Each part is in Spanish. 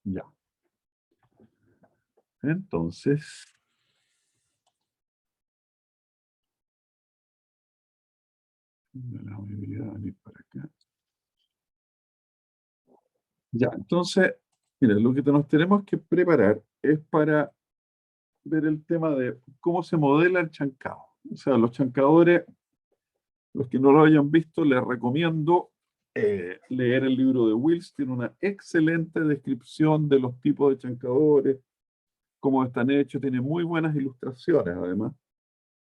Ya. Entonces, la mayoría va a venir para acá. Ya, entonces, mira, lo que nos tenemos que preparar es para ver el tema de cómo se modela el chancado. O sea, los chancadores, los que no lo hayan visto, les recomiendo leer el libro de Wills. Tiene una excelente descripción de los tipos de chancadores, cómo están hechos, tiene muy buenas ilustraciones además,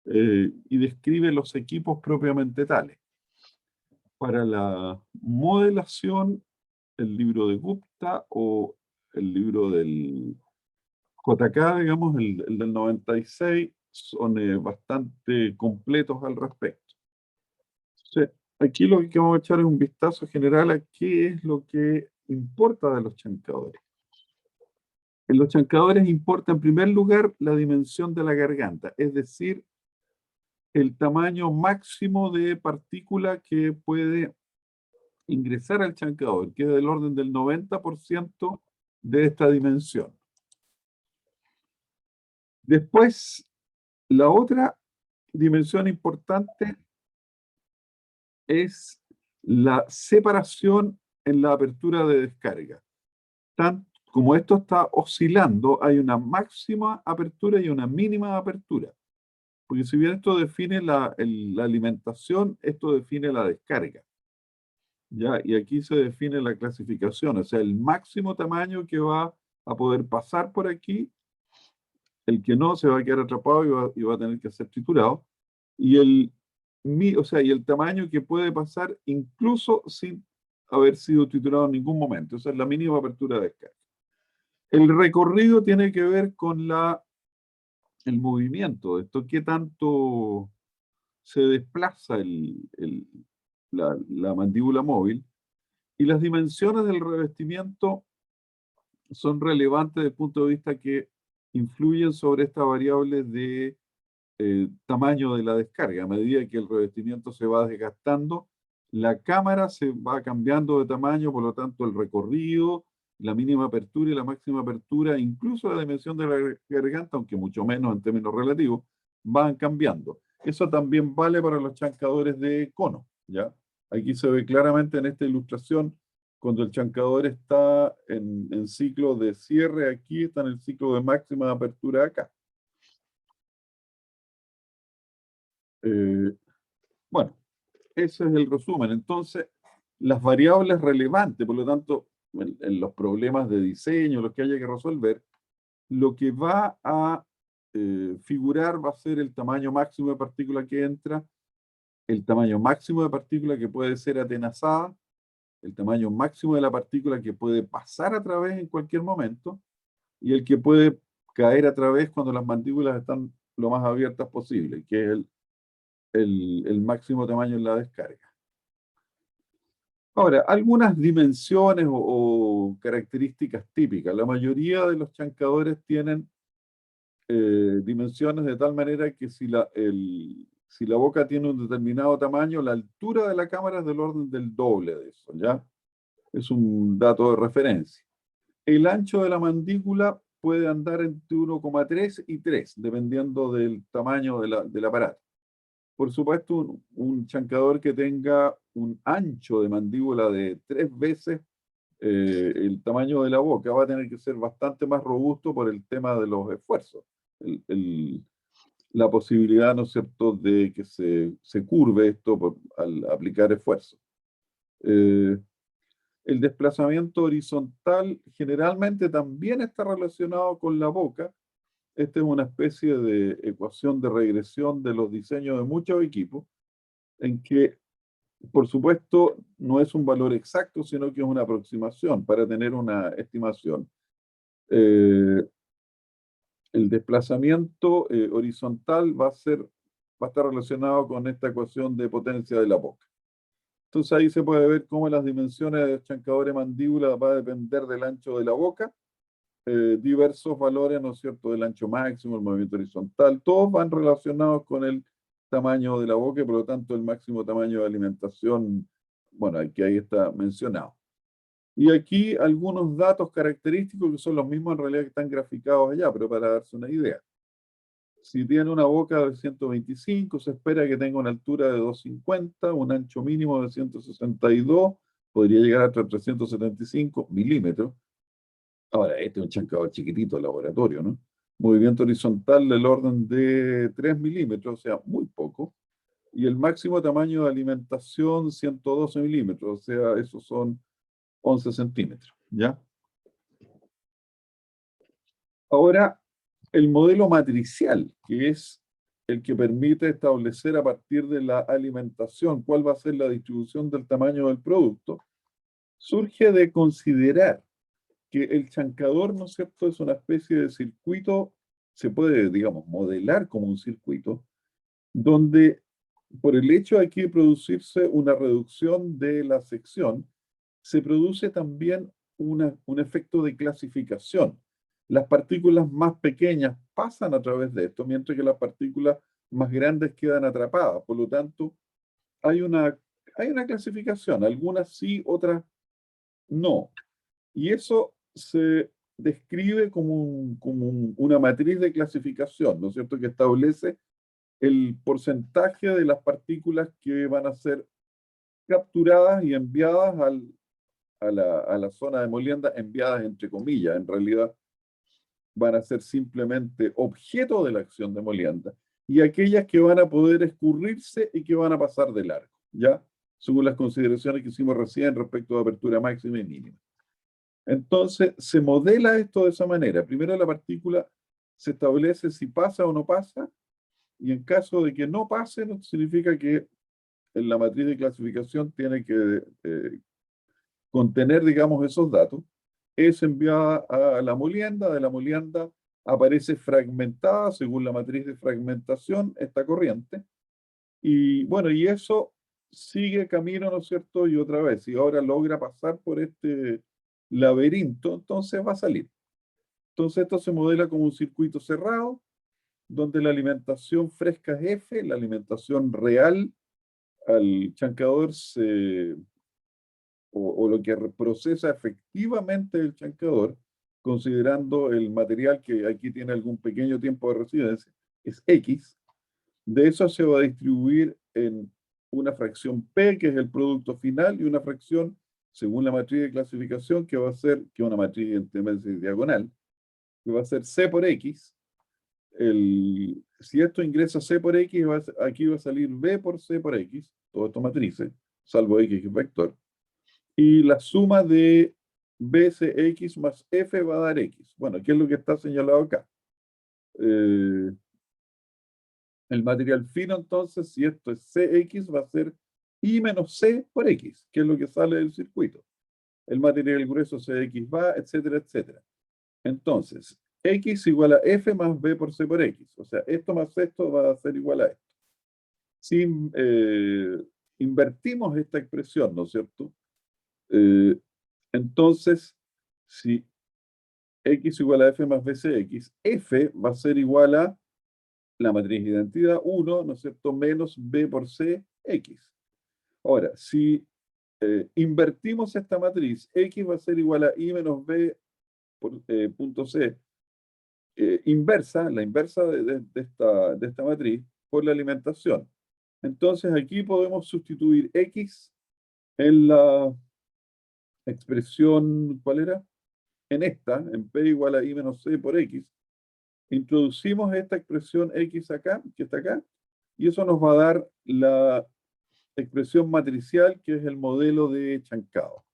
y describe los equipos propiamente tales. Para la modelación, el libro de Gupta o el libro del JK, digamos, el del 96, son bastante completos al respecto. Entonces, aquí lo que vamos a echar es un vistazo general a qué es lo que importa de los chancadores. En los chancadores importa en primer lugar la dimensión de la garganta, es decir, el tamaño máximo de partícula que puede ingresar al chancador, que es del orden del 90% de esta dimensión. Después, la otra dimensión importante es la separación en la apertura de descarga. Como esto está oscilando, hay una máxima apertura y una mínima apertura. Porque si bien esto define la alimentación, esto define la descarga. ¿Ya? Y aquí se define la clasificación, o sea, el máximo tamaño que va a poder pasar por aquí, el que no se va a quedar atrapado y va a tener que ser triturado, y o sea, y el tamaño que puede pasar incluso sin haber sido triturado en ningún momento. Esa es la mínima apertura de descarga. El recorrido tiene que ver con el movimiento, esto, qué tanto se desplaza la mandíbula móvil, y las dimensiones del revestimiento son relevantes desde el punto de vista que influyen sobre esta variable de tamaño de la descarga. A medida que el revestimiento se va desgastando, la cámara se va cambiando de tamaño, por lo tanto el recorrido, la mínima apertura y la máxima apertura, incluso la dimensión de la garganta, aunque mucho menos en términos relativos, van cambiando. Eso también vale para los chancadores de cono, ¿ya? Aquí se ve claramente en esta ilustración, cuando el chancador está en ciclo de cierre aquí, está en el ciclo de máxima apertura acá. Eh, bueno, ese es el resumen. Entonces, las variables relevantes, por lo tanto, en los problemas de diseño, los que haya que resolver, lo que va a figurar va a ser el tamaño máximo de partícula que entra, el tamaño máximo de partícula que puede ser atenazada, el tamaño máximo de la partícula que puede pasar a través en cualquier momento, y el que puede caer a través cuando las mandíbulas están lo más abiertas posible, que es el máximo tamaño en la descarga. Ahora, algunas dimensiones o características típicas. La mayoría de los chancadores tienen dimensiones de tal manera que si la boca tiene un determinado tamaño, la altura de la cámara es del orden del doble de eso, ¿ya? Es un dato de referencia. El ancho de la mandíbula puede andar entre 1,3 y 3, dependiendo del tamaño del aparato. Por supuesto, un chancador que tenga un ancho de mandíbula de 3 veces el tamaño de la boca va a tener que ser bastante más robusto por el tema de los esfuerzos. El- el- la posibilidad, ¿no es cierto?, de que se curve esto al aplicar esfuerzo. Eh, el desplazamiento horizontal generalmente también está relacionado con la boca. Esta es una especie de ecuación de regresión de los diseños de muchos equipos, en que, por supuesto, no es un valor exacto, sino que es una aproximación para tener una estimación. Eh, el desplazamiento horizontal va a estar relacionado con esta ecuación de potencia de la boca. Entonces ahí se puede ver cómo las dimensiones de chancador de mandíbula va a depender del ancho de la boca, diversos valores, ¿no es cierto?, del ancho máximo, el movimiento horizontal, todos van relacionados con el tamaño de la boca y por lo tanto el máximo tamaño de alimentación, bueno, que ahí está mencionado. Y aquí algunos datos característicos que son los mismos en realidad que están graficados allá, pero para darse una idea. Si tiene una boca de 125, se espera que tenga una altura de 250, un ancho mínimo de 162, podría llegar hasta 375 milímetros. Ahora, este es un chancador chiquitito de laboratorio, ¿no? Movimiento horizontal del orden de 3 milímetros, o sea, muy poco. Y el máximo tamaño de alimentación, 112 milímetros, o sea, esos son 11 centímetros, ¿ya? Ahora, el modelo matricial, que es el que permite establecer a partir de la alimentación cuál va a ser la distribución del tamaño del producto, surge de considerar que el chancador, ¿no es cierto?, es una especie de circuito, se puede, digamos, modelar como un circuito, donde por el hecho de que producirse una reducción de la sección, se produce también un efecto de clasificación. Las partículas más pequeñas pasan a través de esto, mientras que las partículas más grandes quedan atrapadas. Por lo tanto, hay una, hay una clasificación, algunas sí, otras no. Y eso se describe como, una matriz de clasificación, ¿no es cierto?, que establece el porcentaje de las partículas que van a ser capturadas y enviadas a la zona de molienda, enviadas entre comillas. En realidad van a ser simplemente objeto de la acción de molienda, y aquellas que van a poder escurrirse y que van a pasar de largo, ¿ya? Según las consideraciones que hicimos recién respecto de apertura máxima y mínima. Entonces, se modela esto de esa manera. Primero la partícula se establece si pasa o no pasa, y en caso de que no pase, no significa que en la matriz de clasificación tiene que contener, digamos, esos datos. Es enviada a la molienda, de la molienda aparece fragmentada según la matriz de fragmentación, esta corriente, y bueno, y eso sigue camino, ¿no es cierto? Y otra vez, si ahora logra pasar por este laberinto, entonces va a salir. Entonces esto se modela como un circuito cerrado, donde la alimentación fresca es F, la alimentación real al chancador o lo que procesa efectivamente el chancador, considerando el material que aquí tiene algún pequeño tiempo de residencia, es X. De eso se va a distribuir en una fracción P, que es el producto final, y una fracción, según la matriz de clasificación, que va a ser, que es una matriz en diagonal, que va a ser C por X. Si esto ingresa C por X, aquí va a salir B por C por X, todo esto matrices, salvo X que es vector. Y la suma de BCX más F va a dar X. Bueno, ¿qué es lo que está señalado acá? Eh, el material fino, entonces, si esto es CX, va a ser I menos C por X, que es lo que sale del circuito. El material grueso CX va, etcétera, etcétera. Entonces, X igual a F más B por C por X. O sea, esto más esto va a ser igual a esto. Si invertimos esta expresión, ¿no es cierto? Eh, entonces, si X igual a F más BCX, F va a ser igual a la matriz de identidad 1, ¿no es cierto?, menos B por C, X. Ahora, si invertimos esta matriz, X va a ser igual a I menos B por punto C, inversa, la inversa de esta matriz, por la alimentación. Entonces aquí podemos sustituir X en la expresión, ¿cuál era? En esta, en P igual a I menos C por X. Introducimos esta expresión X acá, que está acá, y eso nos va a dar la expresión matricial, que es el modelo de Chancado.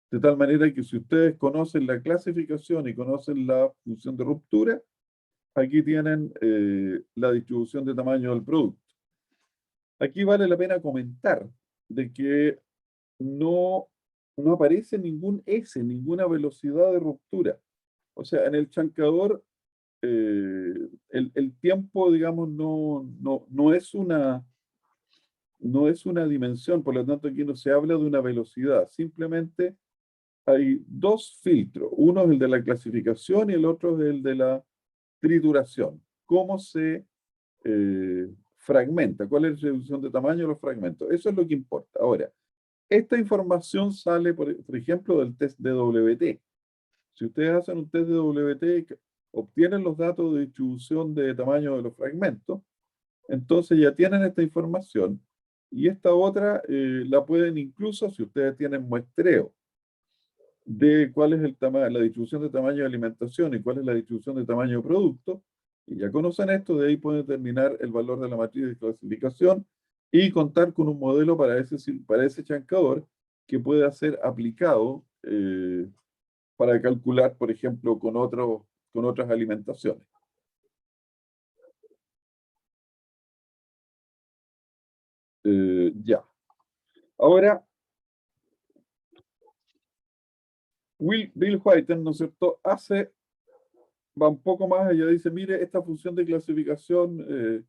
De tal manera que si ustedes conocen la clasificación y conocen la función de ruptura, aquí tienen la distribución de tamaño del producto. Aquí vale la pena comentar de que no, no aparece ningún S, ninguna velocidad de ruptura. O sea, en el chancador, el tiempo, digamos, no es una dimensión, por lo tanto aquí no se habla de una velocidad, simplemente hay dos filtros, uno es el de la clasificación y el otro es el de la trituración. ¿Cómo se fragmenta? ¿Cuál es la reducción de tamaño de los fragmentos? Eso es lo que importa. Ahora, Esta información sale, por ejemplo, del test de WT. Si ustedes hacen un test de WT, obtienen los datos de distribución de tamaño de los fragmentos, entonces ya tienen esta información y esta otra la pueden incluso, si ustedes tienen muestreo de cuál es el tamaño, la distribución de tamaño de alimentación y cuál es la distribución de tamaño de producto, y ya conocen esto, de ahí pueden determinar el valor de la matriz de clasificación y contar con un modelo para ese chancador que pueda ser aplicado para calcular, por ejemplo, con otras alimentaciones. Ya. Ahora, Bill Whiten, ¿no es cierto?, va un poco más allá, dice, mire, esta función de clasificación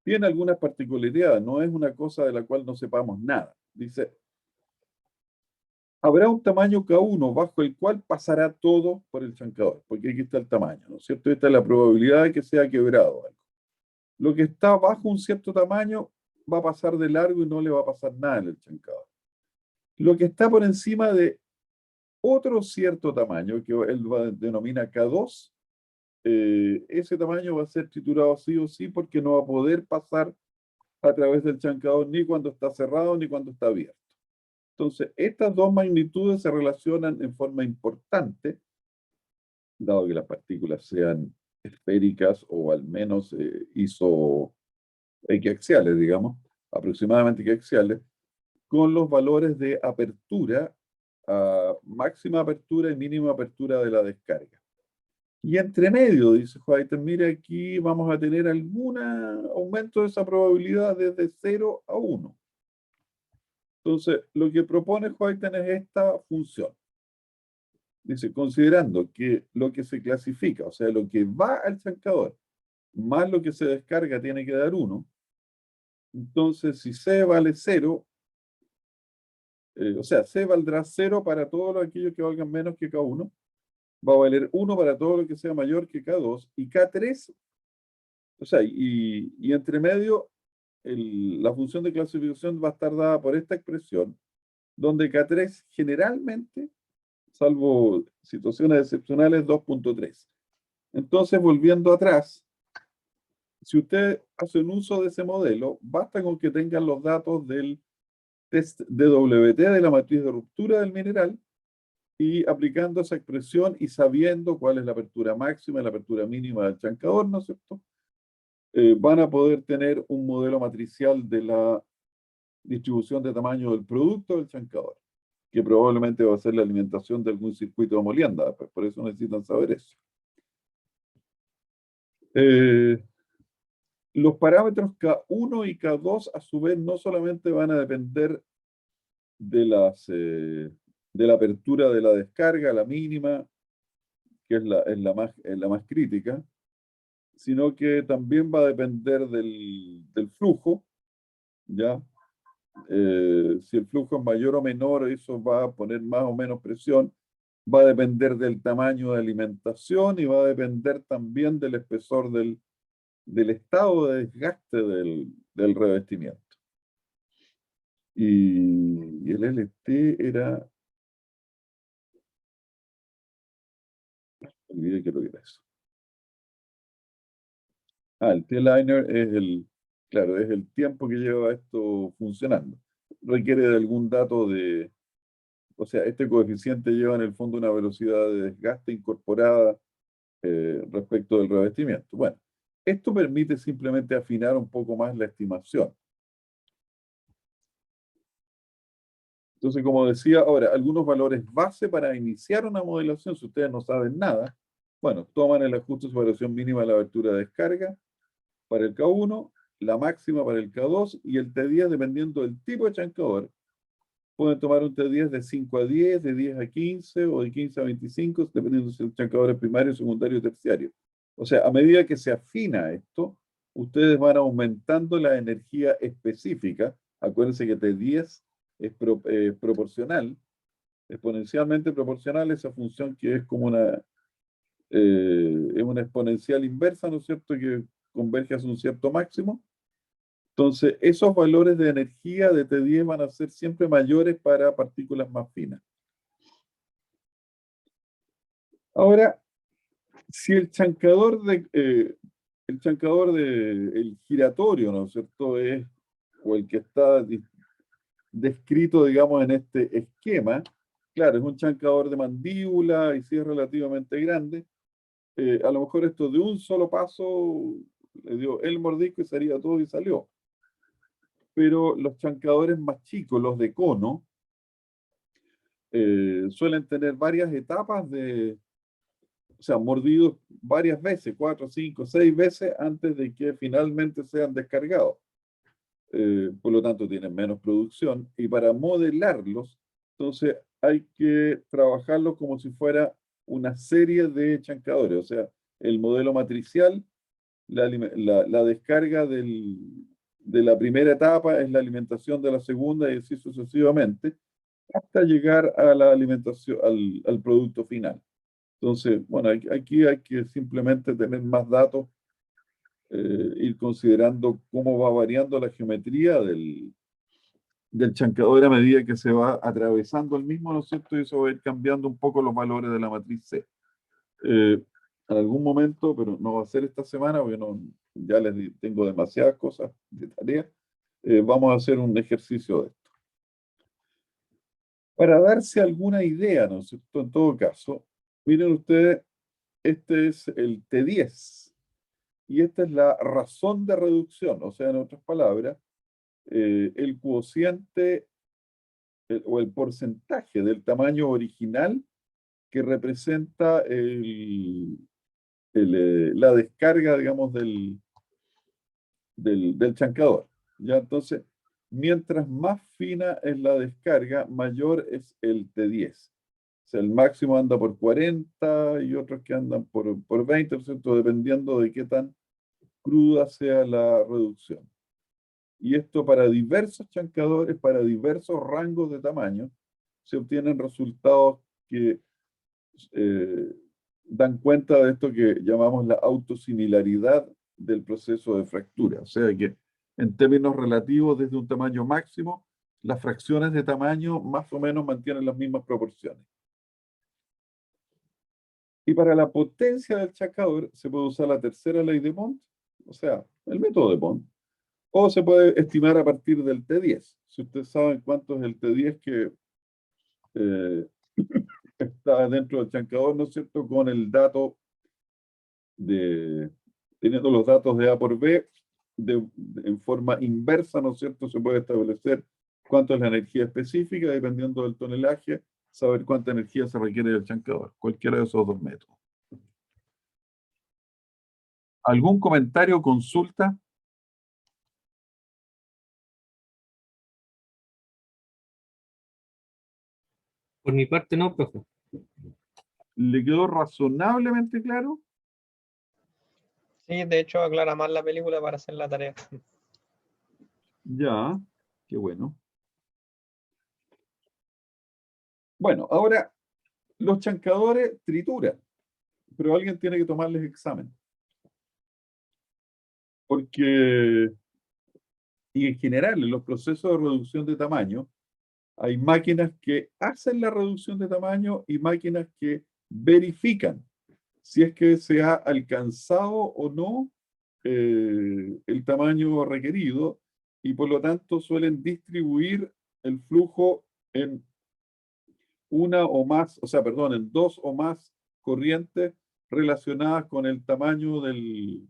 tiene algunas particularidades, no es una cosa de la cual no sepamos nada. Dice, habrá un tamaño K1 bajo el cual pasará todo por el chancador, porque aquí está el tamaño, ¿no es cierto? Esta es la probabilidad de que sea quebrado algo. Lo que está bajo un cierto tamaño va a pasar de largo y no le va a pasar nada en el chancador. Lo que está por encima de otro cierto tamaño, que él denomina K2, ese tamaño va a ser triturado sí o sí porque no va a poder pasar a través del chancador ni cuando está cerrado ni cuando está abierto. Entonces, estas dos magnitudes se relacionan en forma importante, dado que las partículas sean esféricas o al menos equiaxiales, digamos, aproximadamente equiaxiales, con los valores de apertura, máxima apertura y mínima apertura de la descarga. Y entre medio, dice White, mire, aquí vamos a tener algún aumento de esa probabilidad desde 0 a 1. Entonces, lo que propone White es esta función. Dice, considerando que lo que se clasifica, o sea, lo que va al chancador, más lo que se descarga tiene que dar 1. Entonces, si C vale 0, o sea, C valdrá 0 para todo aquello que valgan menos que K1, va a valer 1 para todo lo que sea mayor que K2, y K3, o sea, y entre medio, la función de clasificación va a estar dada por esta expresión, donde K3 generalmente, salvo situaciones excepcionales, 2.3. Entonces, volviendo atrás, si usted hace un uso de ese modelo, basta con que tengan los datos del test de WT de la matriz de ruptura del mineral y aplicando esa expresión y sabiendo cuál es la apertura máxima y la apertura mínima del chancador, ¿no es cierto? Van a poder tener un modelo matricial de la distribución de tamaño del producto del chancador, que probablemente va a ser la alimentación de algún circuito de molienda, pues por eso necesitan saber eso. Los parámetros K1 y K2 a su vez no solamente van a depender de la apertura de la descarga, la mínima, que es la más crítica, sino que también va a depender del flujo, ¿ya? Si el flujo es mayor o menor, eso va a poner más o menos presión, va a depender del tamaño de alimentación y va a depender también del espesor del estado de desgaste del revestimiento. Y el LT era, olvidé que lo era eso. El T-liner claro, es el tiempo que lleva esto funcionando. Requiere de algún dato o sea, este coeficiente lleva en el fondo una velocidad de desgaste incorporada respecto del revestimiento. Bueno, esto permite simplemente afinar un poco más la estimación. Entonces, como decía, ahora, algunos valores base para iniciar una modelación, si ustedes no saben nada, bueno, toman el ajuste de separación mínima de la abertura de descarga para el K1, la máxima para el K2 y el T10 dependiendo del tipo de chancador. Pueden tomar un T10 de 5 a 10, de 10 a 15 o de 15 a 25, dependiendo si el chancador es primario, secundario o terciario. O sea, a medida que se afina esto, ustedes van aumentando la energía específica. Acuérdense que T10 es proporcional, exponencialmente proporcional, esa función que es como es una exponencial inversa, ¿no es cierto?, que converge hacia un cierto máximo. Entonces, esos valores de energía de T10 van a ser siempre mayores para partículas más finas. Ahora, si el chancador el giratorio, ¿no es cierto?, o el que está descrito, digamos, en este esquema, claro, es un chancador de mandíbula y sí es relativamente grande. A lo mejor esto de un solo paso le dio el mordisco y salía todo y salió. Pero los chancadores más chicos, los de cono, suelen tener varias etapas o sea, mordidos varias veces, 4, 5, 6 veces antes de que finalmente sean descargados. Por lo tanto, tienen menos producción. Y para modelarlos, entonces hay que trabajarlos como si fuera una serie de chancadores. O sea, el modelo matricial, la descarga de la primera etapa es la alimentación de la segunda y así sucesivamente, hasta llegar a la alimentación, al producto final. Entonces, bueno, aquí hay que simplemente tener más datos, ir considerando cómo va variando la geometría del chancador a medida que se va atravesando el mismo, ¿no es cierto? Y eso va a ir cambiando un poco los valores de la matriz C. En algún momento, pero no va a ser esta semana, porque ya tengo demasiadas cosas de tarea, vamos a hacer un ejercicio de esto. Para darse alguna idea, ¿no es cierto? En todo caso, miren ustedes, este es el T10 y esta es la razón de reducción, o sea, en otras palabras, el cociente o el porcentaje del tamaño original que representa la descarga, digamos, del chancador. ¿Ya? Entonces, mientras más fina es la descarga, mayor es el T10. O sea, el máximo anda por 40 y otros que andan por 20%, dependiendo de qué tan cruda sea la reducción. Y esto para diversos chancadores, para diversos rangos de tamaño, se obtienen resultados que eh, dan cuenta de esto que llamamos la autosimilaridad del proceso de fractura. O sea que en términos relativos, desde un tamaño máximo, las fracciones de tamaño más o menos mantienen las mismas proporciones. Y para la potencia del chancador se puede usar la tercera ley de Mont, o sea, el método de Mont, o se puede estimar a partir del T10. Si ustedes saben cuánto es el T10 que eh, está dentro del chancador, ¿no es cierto? Con el dato teniendo los datos de A por B, en forma inversa, ¿no es cierto? Se puede establecer cuánto es la energía específica, dependiendo del tonelaje, saber cuánta energía se requiere del chancador, cualquiera de esos dos métodos. ¿Algún comentario o consulta? Por mi parte no, profe. ¿Le quedó razonablemente claro? Sí, de hecho aclara más la película para hacer la tarea. Ya, qué bueno. Bueno, ahora los chancadores trituran, pero alguien tiene que tomarles examen. Porque, y en general, en los procesos de reducción de tamaño, hay máquinas que hacen la reducción de tamaño y máquinas que verifican si es que se ha alcanzado o no el tamaño requerido y por lo tanto suelen distribuir el flujo en una o más, o sea, perdón, en dos o más corrientes relacionadas con el tamaño del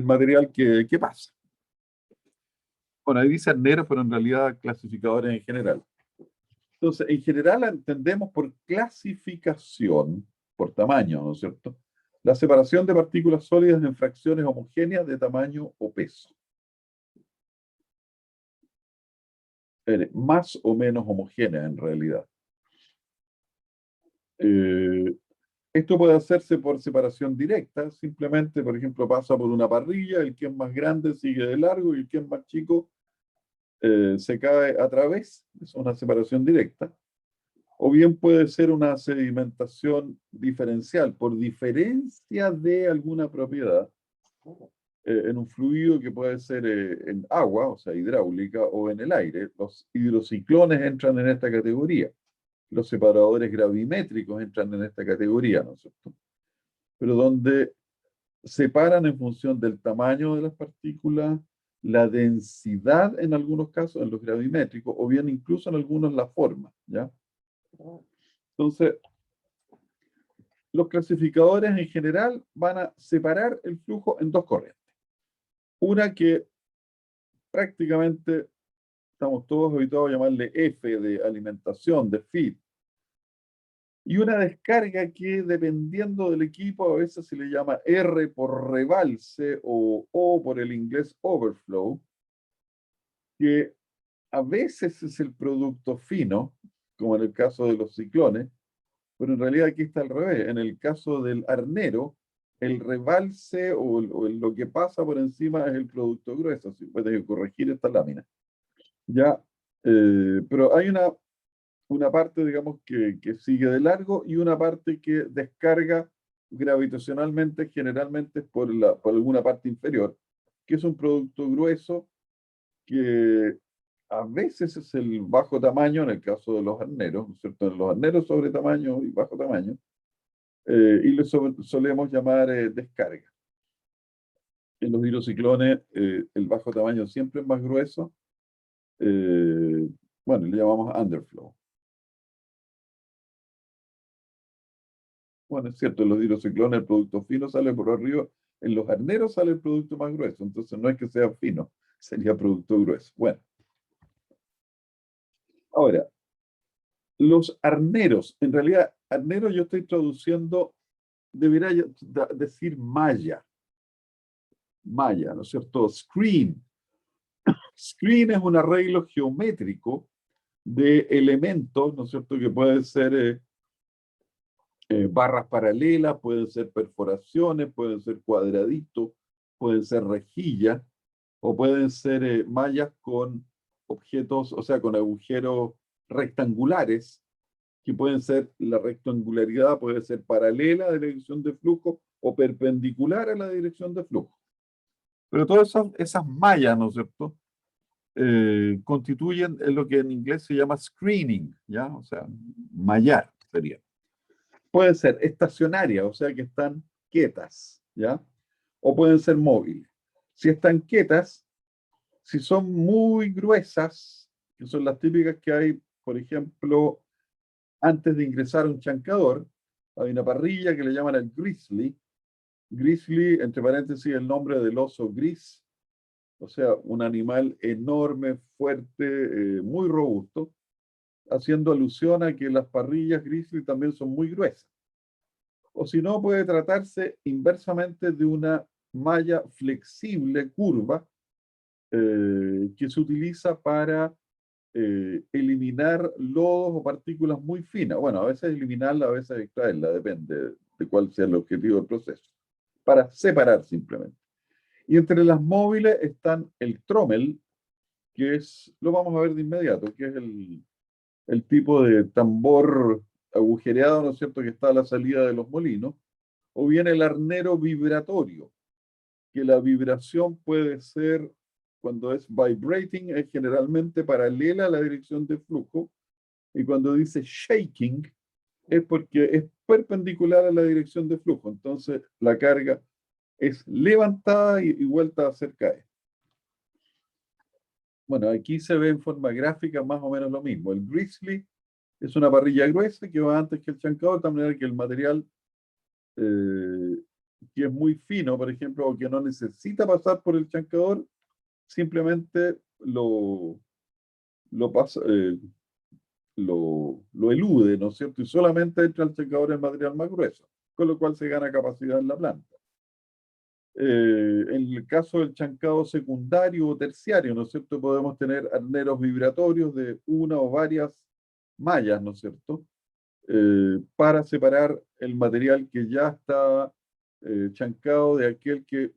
material que pasa. Bueno, ahí dice negro, pero en realidad clasificadores en general. Entonces, en general entendemos por clasificación, por tamaño, ¿no es cierto? La separación de partículas sólidas en fracciones homogéneas de tamaño o peso. Más o menos homogéneas en realidad. Eh, Esto puede hacerse por separación directa, simplemente, por ejemplo, pasa por una parrilla, el que es más grande sigue de largo y el que es más chico se cae a través, es una separación directa. O bien puede ser una sedimentación diferencial por diferencia de alguna propiedad. en un fluido que puede ser en agua, o sea, hidráulica, o en el aire. Los hidrociclones entran en esta categoría. Los separadores gravimétricos entran en esta categoría, ¿no es cierto? Pero donde separan en función del tamaño de las partículas, la densidad en algunos casos, en los gravimétricos, o bien incluso en algunos la forma, ¿ya? Entonces, los clasificadores en general van a separar el flujo en dos corrientes. Una que prácticamente estamos todos habituados a llamarle F de alimentación, de feed, y una descarga que dependiendo del equipo a veces se le llama R por rebalse o O por el inglés overflow, que a veces es el producto fino, como en el caso de los ciclones, pero en realidad aquí está al revés. En el caso del arnero, el rebalse o lo que pasa por encima es el producto grueso. Así puede corregir esta lámina. Ya, pero hay una parte, digamos, que sigue de largo y una parte que descarga gravitacionalmente, generalmente por alguna parte inferior, que es un producto grueso que a veces es el bajo tamaño en el caso de los arneros, ¿no es cierto? En los arneros sobre tamaño y bajo tamaño, y le solemos llamar descarga. En los hidrociclones, el bajo tamaño siempre es más grueso, bueno, le llamamos underflow. Bueno, es cierto, en los hidrociclones el producto fino sale por arriba, en los arneros sale el producto más grueso, entonces no es que sea fino, sería producto grueso. Bueno, ahora, los arneros, en realidad, arneros yo estoy traduciendo, debería yo decir malla, ¿no es cierto? Screen. Screen es un arreglo geométrico de elementos, ¿no es cierto? Que pueden ser barras paralelas, pueden ser perforaciones, pueden ser cuadraditos, pueden ser rejillas, o pueden ser mallas con objetos, o sea, con agujeros rectangulares, que pueden ser, la rectangularidad puede ser paralela a la dirección de flujo o perpendicular a la dirección de flujo. Pero todas esas mallas, ¿no es cierto?, constituyen lo que en inglés se llama screening, ¿ya? O sea, mallar sería. Pueden ser estacionarias, o sea que están quietas, ¿ya? O pueden ser móviles. Si están quietas, si son muy gruesas, que son las típicas que hay, por ejemplo, antes de ingresar a un chancador, hay una parrilla que le llaman el grizzly. Grizzly, entre paréntesis, el nombre del oso gris, o sea, un animal enorme, fuerte, muy robusto, haciendo alusión a que las parrillas grizzly también son muy gruesas. O si no, puede tratarse inversamente de una malla flexible, curva, que se utiliza para eliminar lodos o partículas muy finas. Bueno, a veces eliminarla, a veces extraerla, depende de cuál sea el objetivo del proceso. Para separar simplemente. Y entre las móviles están el trommel, que es, lo vamos a ver de inmediato, que es el tipo de tambor agujereado, ¿no es cierto?, que está a la salida de los molinos, o bien el arnero vibratorio, que la vibración puede ser, cuando es vibrating, es generalmente paralela a la dirección de flujo, y cuando dice shaking, es porque es perpendicular a la dirección de flujo, entonces la carga es levantada y vuelta a hacer caer. Bueno, aquí se ve en forma gráfica más o menos lo mismo. El grizzly es una parrilla gruesa que va antes que el chancador, de tal manera que el material que es muy fino, por ejemplo, o que no necesita pasar por el chancador, simplemente lo pasa, lo elude, ¿no es cierto? Y solamente entra al chancador el material más grueso, con lo cual se gana capacidad en la planta. En el caso del chancado secundario o terciario, ¿no es cierto? Podemos tener arneros vibratorios de una o varias mallas, ¿no es cierto? Para separar el material que ya está chancado de aquel que,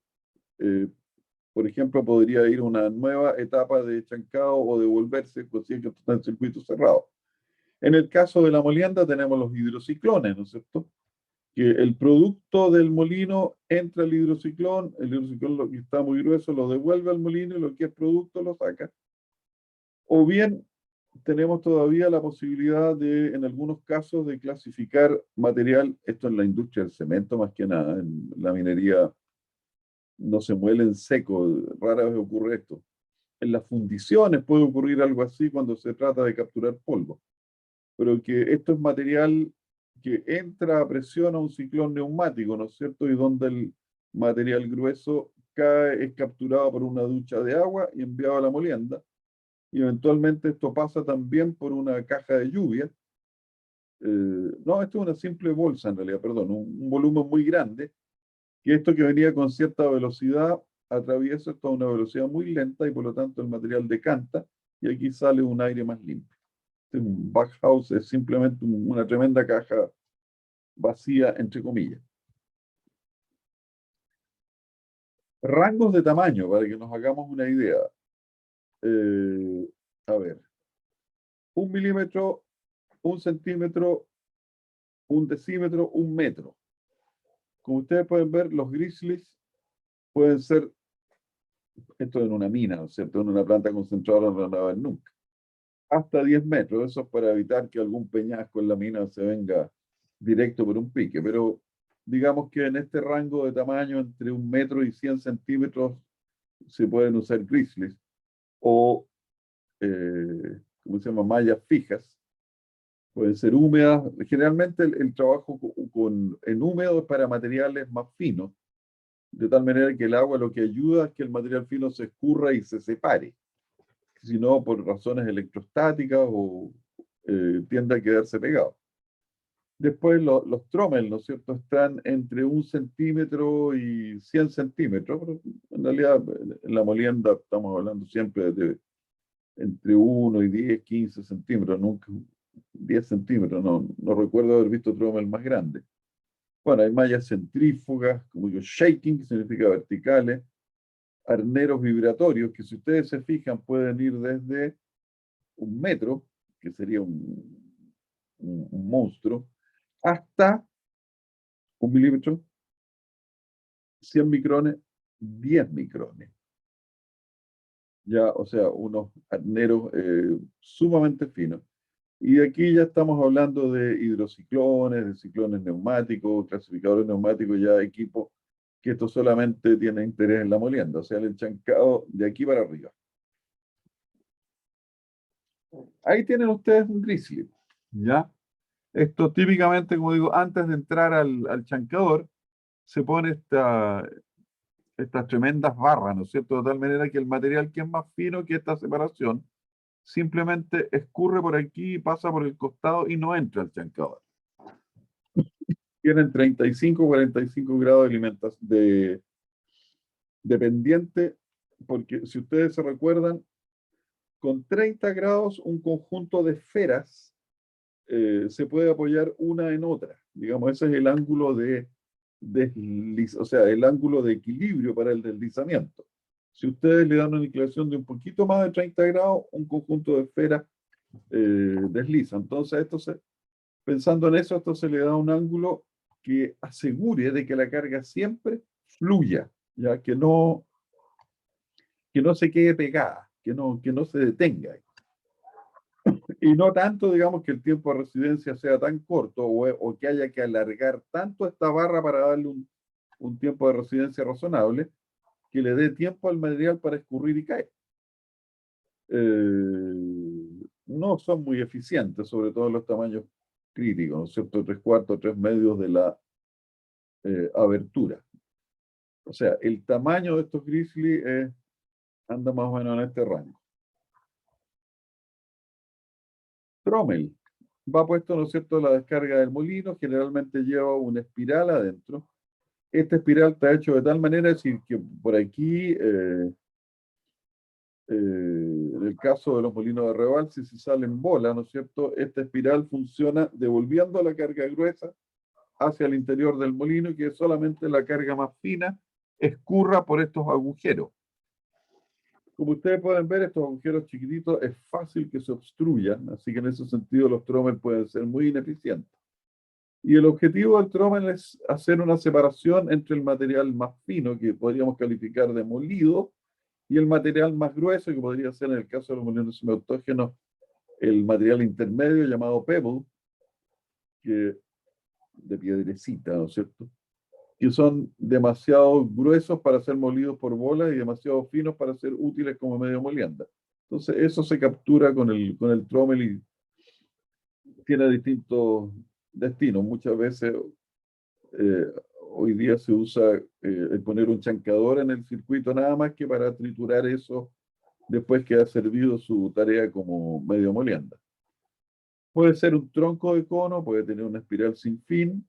por ejemplo, podría ir a una nueva etapa de chancado o devolverse, pues si es que está en circuito cerrado. En el caso de la molienda tenemos los hidrociclones, ¿no es cierto? que el producto del molino entra al hidrociclón, el hidrociclón lo que está muy grueso lo devuelve al molino y lo que es producto lo saca. O bien tenemos todavía la posibilidad de, en algunos casos, de clasificar material, esto en la industria del cemento más que nada, en la minería no se muele en seco, rara vez ocurre esto. En las fundiciones puede ocurrir algo así cuando se trata de capturar polvo, pero que esto es material que entra a presión a un ciclón neumático, ¿no es cierto? Y donde el material grueso cae, es capturado por una ducha de agua y enviado a la molienda. Y eventualmente esto pasa también por una caja de lluvia. No, esto es una simple bolsa en realidad, perdón, un volumen muy grande, que esto que venía con cierta velocidad atraviesa esto a una velocidad muy lenta y por lo tanto el material decanta y aquí sale un aire más limpio. Un backhouse es simplemente una tremenda caja vacía, entre comillas. Rangos de tamaño, para que nos hagamos una idea. Eh, a ver, 1 milímetro, 1 centímetro, 1 decímetro, 1 metro. Como ustedes pueden ver, los grizzlies pueden ser, esto en una mina, ¿no es cierto? En una planta concentradora no van a ver nunca. Hasta 10 metros, eso es para evitar que algún peñasco en la mina se venga directo por un pique, pero digamos que en este rango de tamaño, entre 1 metro y 100 centímetros, se pueden usar grizzlies o, ¿cómo se llama? Mallas fijas. Pueden ser húmedas. Generalmente el trabajo en húmedo es para materiales más finos, de tal manera que el agua lo que ayuda es que el material fino se escurra y se separe, si no por razones electrostáticas o tiende a quedarse pegado. Después los trommel, ¿no es cierto?, están entre 1 centímetro y 100 centímetros. Pero en realidad, en la molienda estamos hablando siempre de entre 1 y 10, 15 centímetros, nunca 10 centímetros. No recuerdo haber visto trommel más grandes. Bueno, hay mallas centrífugas, como digo, shaking, que significa verticales, arneros vibratorios, que si ustedes se fijan pueden ir desde 1 metro, que sería un monstruo, hasta 1 milímetro, 100 micrones, 10 micrones. Ya, o sea, unos arneros sumamente finos. Y aquí ya estamos hablando de hidrociclones, de ciclones neumáticos, clasificadores neumáticos, ya equipos que esto solamente tiene interés en la molienda, o sea, el enchancado de aquí para arriba. Ahí tienen ustedes un grizzly, ¿ya? Esto típicamente, como digo, antes de entrar al chancador, se pone estas tremendas barras, ¿no es cierto? De tal manera que el material que es más fino que esta separación, simplemente escurre por aquí, pasa por el costado y no entra al chancador. Tienen 35, 45 grados de alimentación de pendiente, porque si ustedes se recuerdan, con 30 grados un conjunto de esferas se puede apoyar una en otra. Digamos, ese es el ángulo de o sea, el ángulo de equilibrio para el deslizamiento. Si ustedes le dan una inclinación de un poquito más de 30 grados, un conjunto de esferas desliza. Entonces, pensando en eso, esto se le da un ángulo que asegure de que la carga siempre fluya, ya que no se quede pegada, que no se detenga. Y no tanto, digamos, que el tiempo de residencia sea tan corto o que haya que alargar tanto esta barra para darle un tiempo de residencia razonable, que le dé tiempo al material para escurrir y caer. No son muy eficientes, sobre todo en los tamaños críticos, ¿no es cierto? 3/4, 3/2 de la abertura. O sea, el tamaño de estos grizzly anda más o menos en este rango. Trommel. Va puesto, ¿no es cierto?, la descarga del molino, generalmente lleva una espiral adentro. Esta espiral está hecho de tal manera, es decir, que por aquí, en el caso de los molinos de rebalse, si salen bola, ¿no es cierto?, esta espiral funciona devolviendo la carga gruesa hacia el interior del molino y que solamente la carga más fina escurra por estos agujeros. Como ustedes pueden ver, estos agujeros chiquititos es fácil que se obstruyan, así que en ese sentido los trommel pueden ser muy ineficientes. Y el objetivo del trommel es hacer una separación entre el material más fino, que podríamos calificar de molido, y el material más grueso, que podría ser, en el caso de los molinos semiautógenos, el material intermedio llamado pebble, que, de piedrecita, ¿no es cierto? Que son demasiado gruesos para ser molidos por bolas y demasiado finos para ser útiles como medio molienda. Entonces, eso se captura con el trommel y tiene distintos destinos. Muchas veces, eh, hoy día se usa el poner un chancador en el circuito nada más que para triturar eso después que ha servido su tarea como medio molienda. Puede ser un tronco de cono, puede tener una espiral sin fin,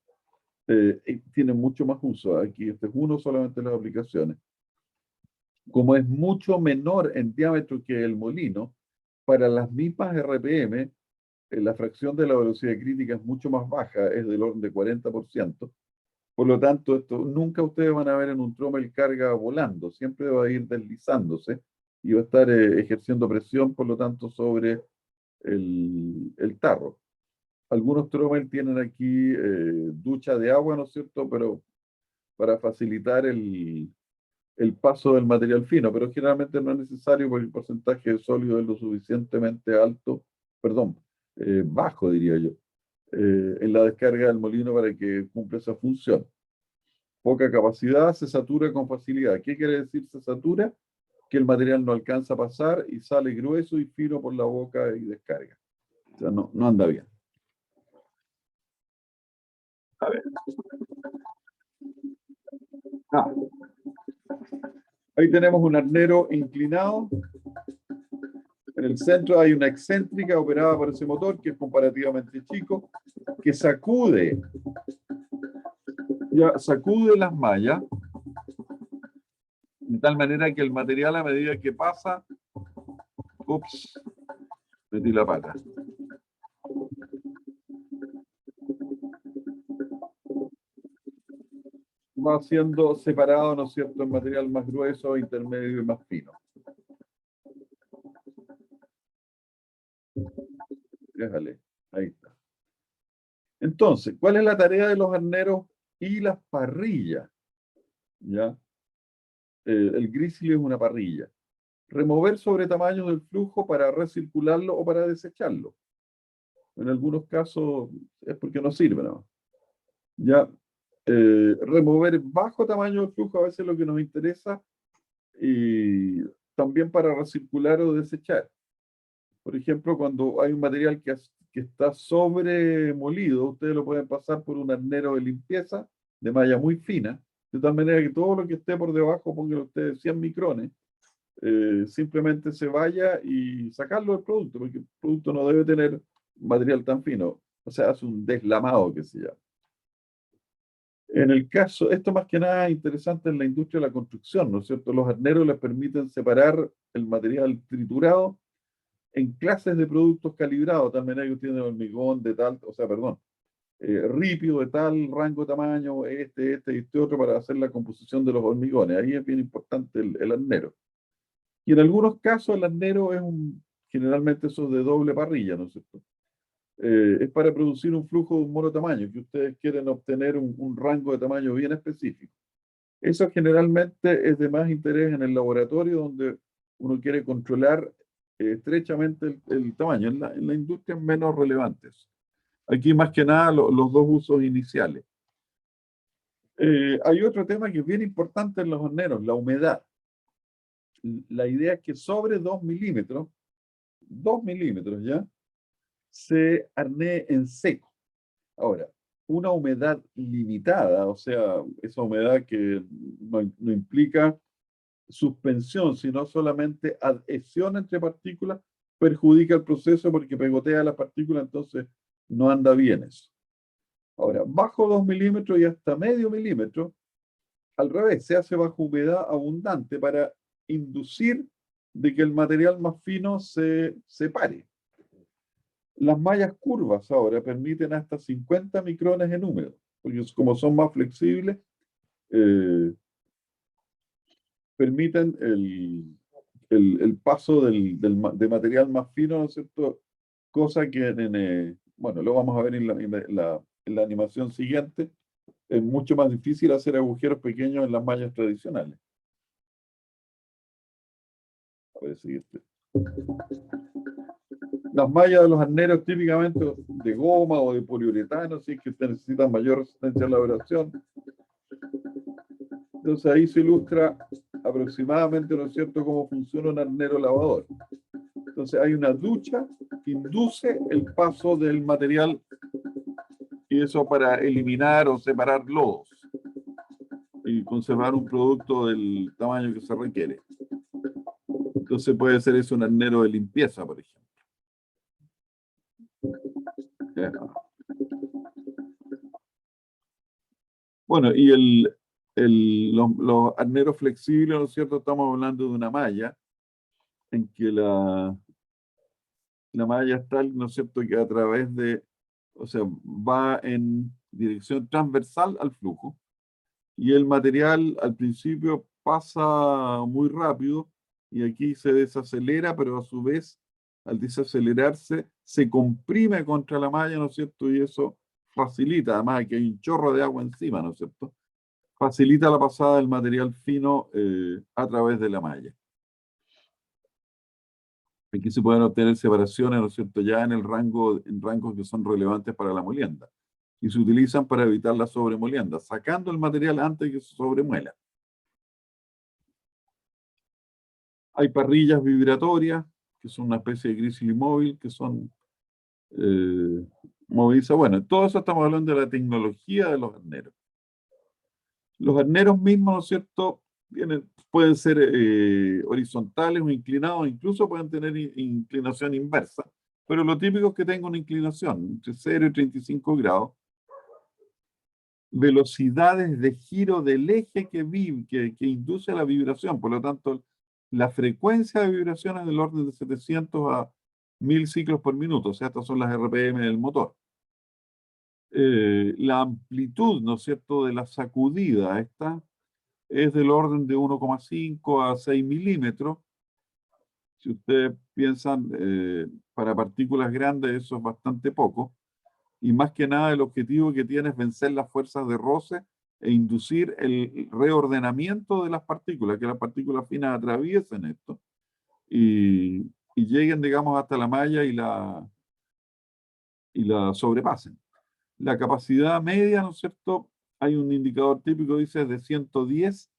y tiene mucho más uso. Aquí este es uno solamente de las aplicaciones. Como es mucho menor en diámetro que el molino, para las mismas RPM, la fracción de la velocidad crítica es mucho más baja, es del orden de 40%. Por lo tanto, esto nunca ustedes van a ver en un trommel carga volando, siempre va a ir deslizándose y va a estar ejerciendo presión, por lo tanto, sobre el tarro. Algunos trommel tienen aquí ducha de agua, ¿no es cierto? Pero para facilitar el paso del material fino, pero generalmente no es necesario porque el porcentaje de sólido es lo suficientemente alto, perdón, bajo diría yo, en la descarga del molino para que cumpla esa función. Poca capacidad, se satura con facilidad. ¿Qué quiere decir se satura? Que el material no alcanza a pasar y sale grueso y fino por la boca y descarga. O sea, no anda bien. A ver. Ah, ahí tenemos un arnero inclinado. En el centro hay una excéntrica operada por ese motor, que es comparativamente chico, que sacude las mallas, de tal manera que el material, a medida que pasa, ups, metí la pata. Va siendo separado, ¿no es cierto?, en material más grueso, intermedio y más fino. Déjale, ahí está. Entonces, ¿cuál es la tarea de los arneros y las parrillas? ¿Ya? El grizzly es una parrilla. Remover sobre tamaño del flujo para recircularlo o para desecharlo. En algunos casos es porque no sirve, ¿no? Ya, remover bajo tamaño del flujo a veces es lo que nos interesa, y también para recircular o desechar. Por ejemplo, cuando hay un material que está sobremolido, ustedes lo pueden pasar por un arnero de limpieza de malla muy fina, de tal manera que todo lo que esté por debajo, pongan ustedes 100 micrones, simplemente se vaya y sacarlo del producto, porque el producto no debe tener material tan fino. O sea, hace un deslamado que se llama. En el caso, esto más que nada es interesante en la industria de la construcción, ¿no es cierto? Los arneros les permiten separar el material triturado en clases de productos calibrados, de tal manera que usted tiene hormigón de tal, o sea, perdón, ripio de tal rango de tamaño, este y este otro, para hacer la composición de los hormigones. Ahí es bien importante el arnero. Y en algunos casos el arnero es generalmente eso de doble parrilla, ¿no es cierto? Es para producir un flujo de un monotamaño, que ustedes quieren obtener un rango de tamaño bien específico. Eso generalmente es de más interés en el laboratorio, donde uno quiere controlar estrechamente el tamaño. En la industria es menos relevante eso. Aquí más que nada los dos usos iniciales. Hay otro tema que es bien importante en los horneros, la humedad. La idea es que sobre 2 milímetros ya, se arnee en seco. Ahora, una humedad limitada, o sea, esa humedad que no implica suspensión, sino solamente adhesión entre partículas, perjudica el proceso porque pegotea las partículas, entonces no anda bien eso. Ahora, bajo 2 milímetros y hasta medio milímetro, al revés, se hace bajo humedad abundante para inducir de que el material más fino se separe. Las mallas curvas ahora permiten hasta 50 micrones en húmedo, porque como son más flexibles, permiten el paso de material más fino, ¿no es cierto? Cosa que, bueno, lo vamos a ver en en la animación siguiente, es mucho más difícil hacer agujeros pequeños en las mallas tradicionales. A ver, siguiente. Las mallas de los arneros típicamente de goma o de poliuretano, sí que necesitan mayor resistencia a la vibración. Entonces ahí se ilustra aproximadamente, ¿no es cierto?, cómo funciona un arnero lavador. Entonces hay una ducha que induce el paso del material, y eso para eliminar o separar lodos y conservar un producto del tamaño que se requiere. Entonces puede ser eso un arnero de limpieza, por ejemplo. Ya. Bueno, y los arneros flexibles, ¿no es cierto? Estamos hablando de una malla en que la malla es tal, ¿no es cierto?, que a través de, o sea, va en dirección transversal al flujo, y el material al principio pasa muy rápido y aquí se desacelera, pero a su vez, al desacelerarse, se comprime contra la malla, ¿no es cierto? Y eso facilita, además que hay un chorro de agua encima, ¿no es cierto? Facilita la pasada del material fino a través de la malla. Aquí se pueden obtener separaciones, ¿no es cierto?, ya en rangos que son relevantes para la molienda. Y se utilizan para evitar la sobremolienda, sacando el material antes de que se sobremuela. Hay parrillas vibratorias, que son una especie de gristle móvil, que son movilizadas. Bueno, en todo eso estamos hablando de la tecnología de los arneros. Los arneros mismos, ¿no es cierto?, pueden ser horizontales o inclinados, incluso pueden tener inclinación inversa, pero lo típico es que tenga una inclinación entre 0 y 35 grados, velocidades de giro del eje que induce la vibración, por lo tanto, la frecuencia de vibración es del orden de 700 a 1000 ciclos por minuto, o sea, estas son las RPM del motor. La amplitud, ¿no es cierto?, de la sacudida, esta es del orden de 1,5 a 6 milímetros. Si ustedes piensan, para partículas grandes eso es bastante poco. Y más que nada el objetivo que tiene es vencer las fuerzas de roce e inducir el reordenamiento de las partículas, que las partículas finas atraviesen esto y lleguen, digamos, hasta la malla y la sobrepasen. La capacidad media, ¿no es cierto? Hay un indicador típico, dice, de 110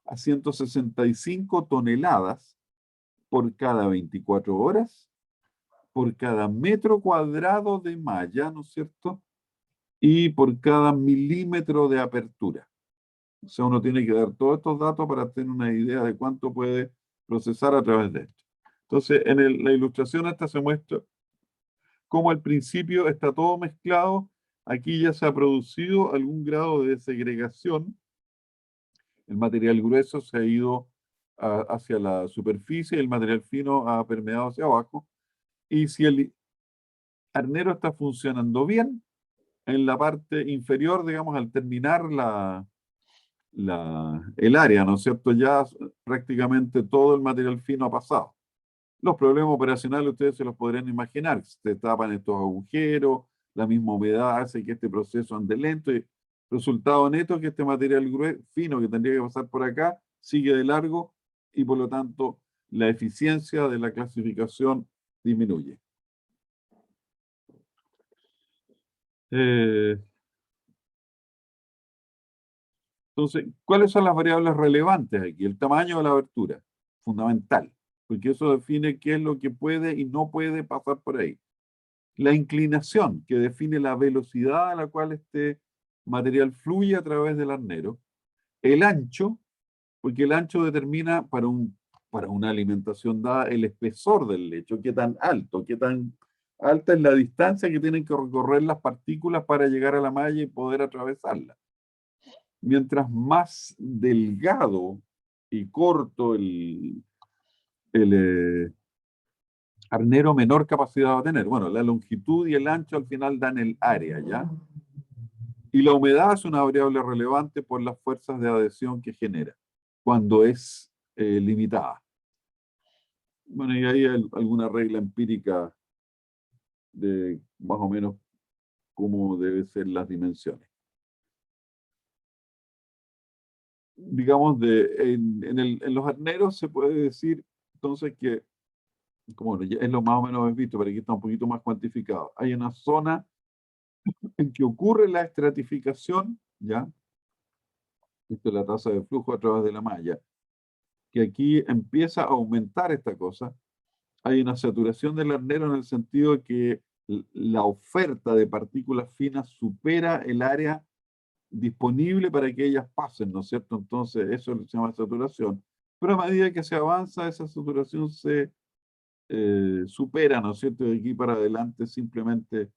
a 165 toneladas por cada 24 horas, por cada metro cuadrado de malla, ¿no es cierto?, y por cada milímetro de apertura. O sea, uno tiene que dar todos estos datos para tener una idea de cuánto puede procesar a través de esto. Entonces, en la ilustración esta se muestra cómo al principio está todo mezclado. Aquí ya se ha producido algún grado de segregación. El material grueso se ha ido hacia la superficie y el material fino ha permeado hacia abajo. Y si el arnero está funcionando bien, en la parte inferior, digamos, al terminar el área, ¿no es cierto?, ya prácticamente todo el material fino ha pasado. Los problemas operacionales ustedes se los podrían imaginar. Se tapan estos agujeros, la misma humedad hace que este proceso ande lento y resultado neto es que este material fino que tendría que pasar por acá sigue de largo y por lo tanto la eficiencia de la clasificación disminuye. Entonces, ¿cuáles son las variables relevantes aquí? El tamaño de la abertura, fundamental, porque eso define qué es lo que puede y no puede pasar por ahí. La inclinación, que define la velocidad a la cual este material fluye a través del arnero. El ancho, porque el ancho determina para una alimentación dada el espesor del lecho, qué tan alto, qué tan alta es la distancia que tienen que recorrer las partículas para llegar a la malla y poder atravesarla. Mientras más delgado y corto el arnero, menor capacidad va a tener. Bueno, la longitud y el ancho al final dan el área, ¿ya? Y la humedad es una variable relevante por las fuerzas de adhesión que genera cuando es limitada. Bueno, y ahí hay alguna regla empírica de más o menos cómo deben ser las dimensiones. Digamos, en los arneros se puede decir entonces que, como ya es lo más o menos visto, pero aquí está un poquito más cuantificado. Hay una zona en que ocurre la estratificación, ¿ya? Esto es la tasa de flujo a través de la malla, que aquí empieza a aumentar esta cosa. Hay una saturación del arnero en el sentido de que la oferta de partículas finas supera el área disponible para que ellas pasen, ¿no es cierto? Entonces, eso se llama saturación. Pero a medida que se avanza, esa saturación se supera, ¿no es cierto? De aquí para adelante, simplemente,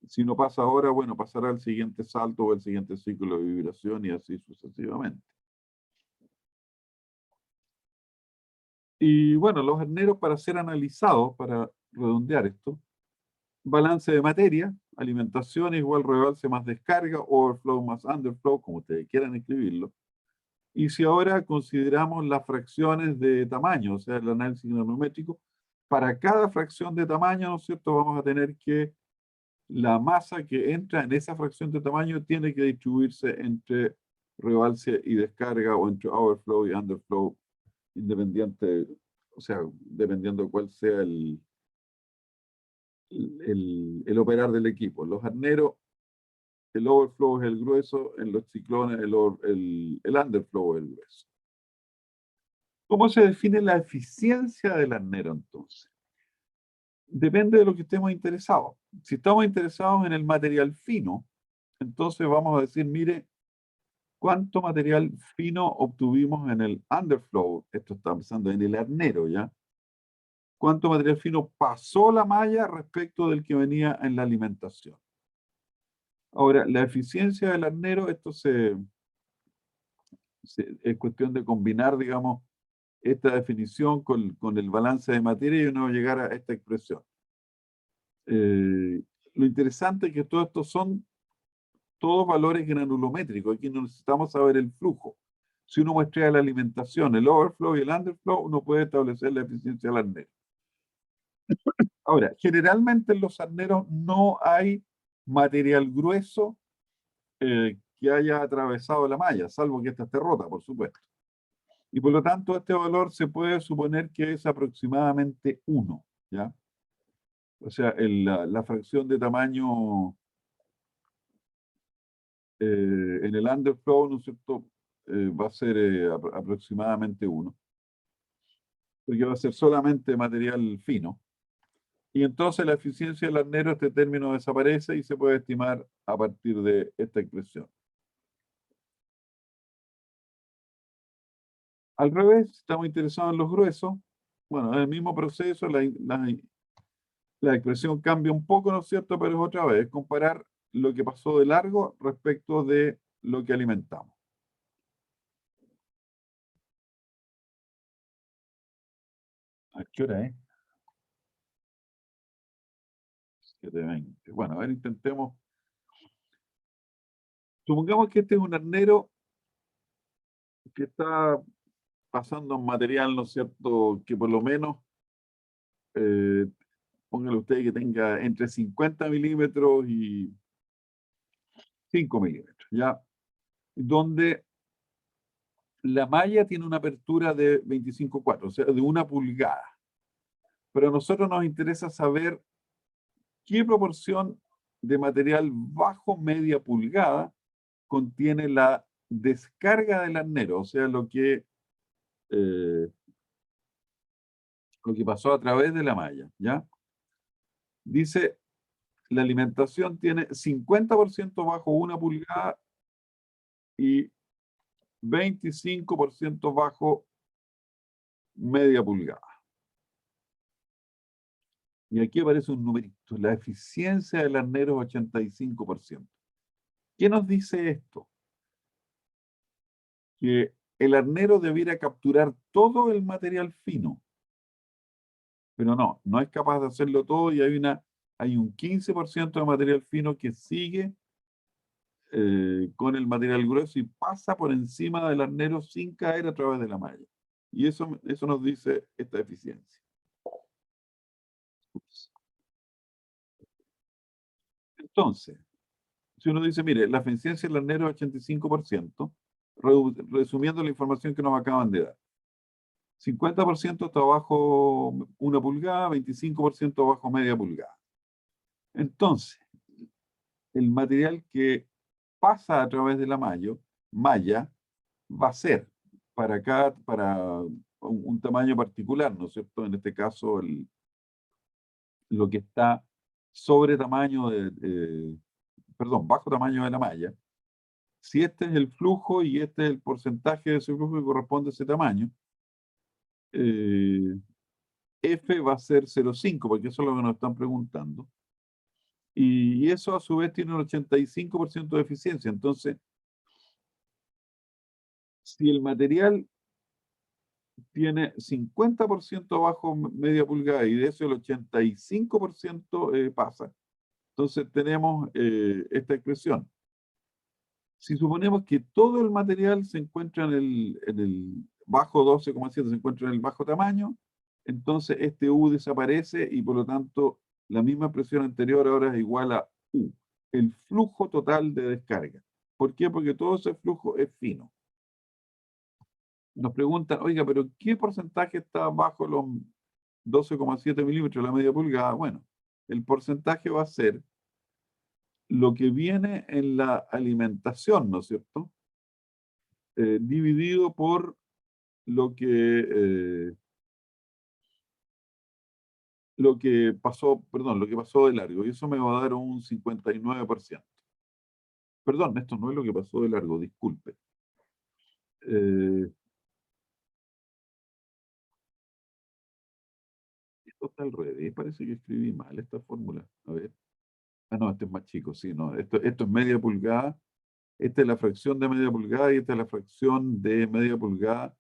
si no pasa ahora, bueno, pasará el siguiente salto o el siguiente ciclo de vibración y así sucesivamente. Y bueno, los arneros para ser analizados, para redondear esto, balance de materia, alimentación igual rebalse más descarga, overflow más underflow, como ustedes quieran escribirlo. Y si ahora consideramos las fracciones de tamaño, o sea, el análisis nanométrico, para cada fracción de tamaño, ¿no es cierto?, vamos a tener que la masa que entra en esa fracción de tamaño tiene que distribuirse entre rebalse y descarga o entre overflow y underflow, independiente, o sea, dependiendo de cuál sea el operar del equipo. Los arneros, el overflow es el grueso, en los ciclones el underflow es el grueso. ¿Cómo se define la eficiencia del arnero entonces? Depende de lo que estemos interesados. Si estamos interesados en el material fino, entonces vamos a decir, mire, ¿cuánto material fino obtuvimos en el underflow? Esto está pensando en el arnero, ¿ya? ¿Cuánto material fino pasó la malla respecto del que venía en la alimentación? Ahora, la eficiencia del arnero, esto es cuestión de combinar, digamos, esta definición con el balance de materia y uno va a llegar a esta expresión. Lo interesante es que todo esto son todos valores granulométricos. Aquí no necesitamos saber el flujo. Si uno muestra la alimentación, el overflow y el underflow, uno puede establecer la eficiencia del arnero. Ahora, generalmente en los arneros no hay material grueso que haya atravesado la malla, salvo que esta esté rota, por supuesto. Y por lo tanto, este valor se puede suponer que es aproximadamente 1, ¿ya? O sea, la fracción de tamaño en el underflow, ¿no es cierto? Va a ser aproximadamente 1, porque va a ser solamente material fino. Y entonces la eficiencia del arnero, este término desaparece y se puede estimar a partir de esta expresión. Al revés, estamos interesados en los gruesos. Bueno, es el mismo proceso, la expresión cambia un poco, ¿no es cierto? Pero es otra vez, comparar lo que pasó de largo respecto de lo que alimentamos. ¿A qué hora es? 7:20. Bueno, a ver, intentemos. Supongamos que este es un arnero que está pasando en material, ¿no es cierto? Que por lo menos, eh, póngale usted que tenga entre 50 milímetros y 5 milímetros, ¿ya? Donde la malla tiene una apertura de 25,4, o sea, de 1 pulgada. Pero a nosotros nos interesa saber qué proporción de material bajo media pulgada contiene la descarga del arnero, o sea, eh, lo que pasó a través de la malla, ¿ya? Dice, la alimentación tiene 50% bajo 1 pulgada y 25% bajo media pulgada. Y aquí aparece un numerito. La eficiencia del arnero es 85%. ¿Qué nos dice esto? Que el arnero debiera capturar todo el material fino. Pero no es capaz de hacerlo todo y hay un 15% de material fino que sigue con el material grueso y pasa por encima del arnero sin caer a través de la malla. Y eso nos dice esta eficiencia. Entonces, si uno dice, mire, la eficiencia del arnero es 85%, resumiendo la información que nos acaban de dar. 50% está bajo 1 pulgada, 25% bajo media pulgada. Entonces, el material que pasa a través de la malla va a ser para un tamaño particular, ¿no es cierto? En este caso, lo que está sobre tamaño bajo tamaño de la malla. Si este es el flujo y este es el porcentaje de ese flujo que corresponde a ese tamaño, F va a ser 0,5, porque eso es lo que nos están preguntando. Y eso a su vez tiene un 85% de eficiencia. Entonces, si el material tiene 50% bajo media pulgada y de eso el 85% pasa, entonces tenemos esta expresión. Si suponemos que todo el material se encuentra en el bajo 12,7, se encuentra en el bajo tamaño, entonces este U desaparece y por lo tanto la misma expresión anterior ahora es igual a U, el flujo total de descarga. ¿Por qué? Porque todo ese flujo es fino. Nos preguntan, oiga, pero ¿qué porcentaje está bajo los 12,7 milímetros de la media pulgada? Bueno, el porcentaje va a ser lo que viene en la alimentación, ¿no es cierto? Dividido por lo que pasó de largo. Y eso me va a dar un 59%. Perdón, esto no es lo que pasó de largo, disculpe. Esto está al revés, parece que escribí mal esta fórmula. A ver. Ah, no, este es más chico, sí, no. Esto es media pulgada. Esta es la fracción de media pulgada y esta es la fracción de media pulgada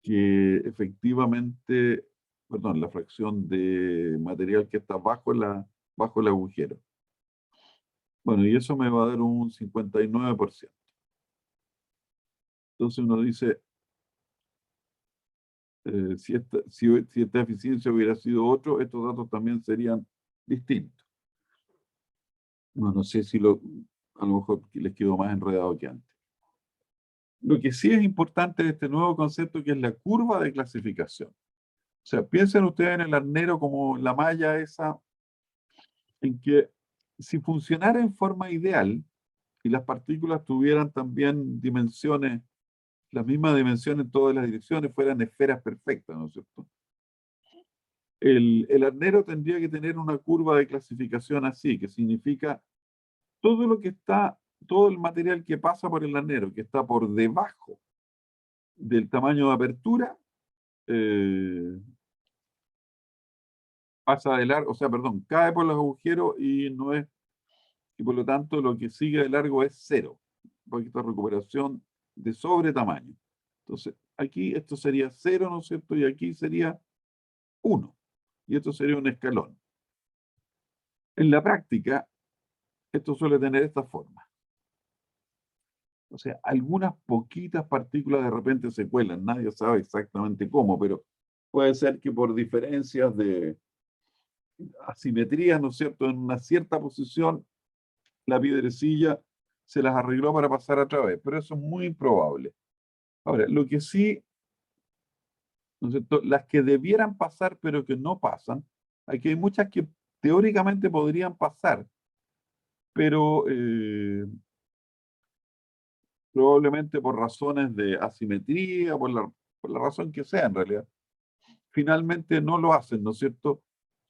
que efectivamente, perdón, la fracción de material que está bajo el agujero. Bueno, y eso me va a dar un 59%. Entonces uno dice, si esta eficiencia hubiera sido otro, estos datos también serían distintos. No sé si a lo mejor les quedó más enredado que antes. Lo que sí es importante de este nuevo concepto que es la curva de clasificación. O sea, piensen ustedes en el arnero como la malla esa, en que si funcionara en forma ideal y las partículas tuvieran también dimensiones, las mismas dimensiones en todas las direcciones, fueran esferas perfectas, ¿no es cierto? El arnero tendría que tener una curva de clasificación así, que significa todo el material que pasa por el arnero, que está por debajo del tamaño de apertura, pasa de largo, o sea, perdón, cae por los agujeros y por lo tanto lo que sigue de largo es 0, porque esta recuperación de sobre tamaño. Entonces, aquí esto sería 0, ¿no es cierto? Y aquí sería 1. Y esto sería un escalón. En la práctica, esto suele tener esta forma. O sea, algunas poquitas partículas de repente se cuelan, nadie sabe exactamente cómo, pero puede ser que por diferencias de asimetría, ¿no es cierto?, en una cierta posición, la piedrecilla se las arregló para pasar a través, pero eso es muy improbable. Ahora, lo que sí, ¿no es cierto?, las que debieran pasar pero que no pasan, aquí hay muchas que teóricamente podrían pasar, pero probablemente por razones de asimetría, por la razón que sea en realidad, finalmente no lo hacen, ¿no es cierto?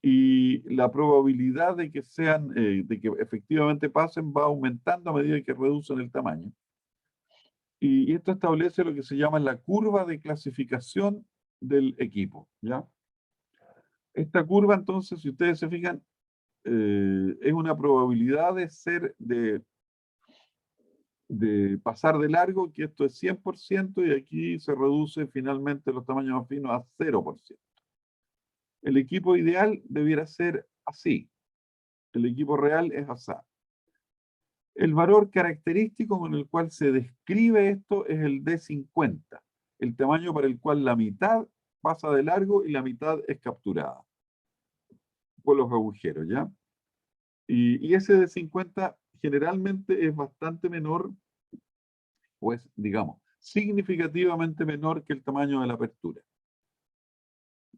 Y la probabilidad de que de que efectivamente pasen va aumentando a medida que reducen el tamaño. Y esto establece lo que se llama la curva de clasificación del equipo, ¿ya? Esta curva, entonces, si ustedes se fijan, es una probabilidad de pasar de largo, que esto es 100%, y aquí se reduce finalmente los tamaños más finos a 0%. El equipo ideal debiera ser así. El equipo real es así. El valor característico con el cual se describe esto es el D50, el tamaño para el cual la mitad pasa de largo y la mitad es capturada por los agujeros, ¿ya? Y ese de 50 generalmente es bastante menor, o es, digamos, significativamente menor que el tamaño de la apertura.